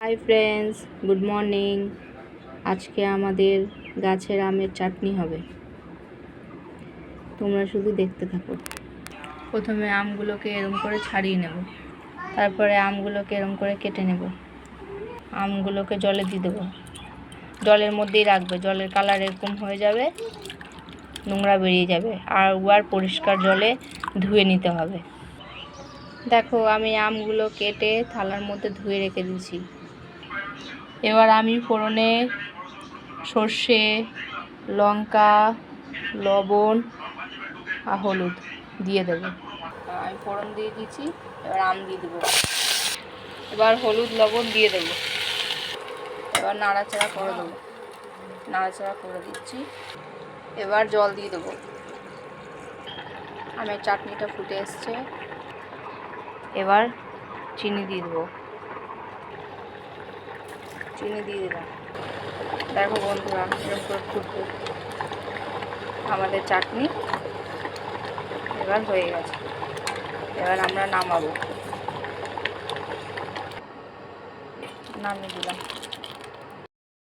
Hi friends, good morning. আজকে আমাদের গাছের আমের চাটনি হবে, তোমরা শুধু দেখতে থাকো। প্রথমে আমগুলোকে এরম করে ছাড়িয়ে নেব, তারপরে আমগুলোকে এরম করে কেটে নেব। আমগুলোকে জলে দিয়ে দেবো, জলের মধ্যেই রাখবে। জলের কালার এরকম হয়ে যাবে, নোংরা বেরিয়ে যাবে, আর একবার পরিষ্কার জলে ধুয়ে নিতে হবে। দেখো, আমি আমগুলো কেটে থালার মধ্যে ধুয়ে রেখে দিয়েছি। এবার আমি ফোড়নে সর্ষে, লঙ্কা, লবণ আর হলুদ দিয়ে দেবো। আমি ফোড়ন দিয়ে দিয়েছি, এবার আম দিয়ে দেবো। এবার হলুদ লবণ দিয়ে দেবো। এবার নাড়াচাড়া করে দেবো, নাড়াচাড়া করে দিচ্ছি। এবার জল দিয়ে দেবো। আমের চাটনিটা ফুটে এসছে, এবার চিনি দিয়ে দেবো। চিনি দিয়ে দিলাম। দেখো বন্ধুরা, এরকম করে ফুটবে আমাদের চাটনি। এবার হয়ে গেছে, এবার আমরা নামাবো। নামিয়ে দিলাম।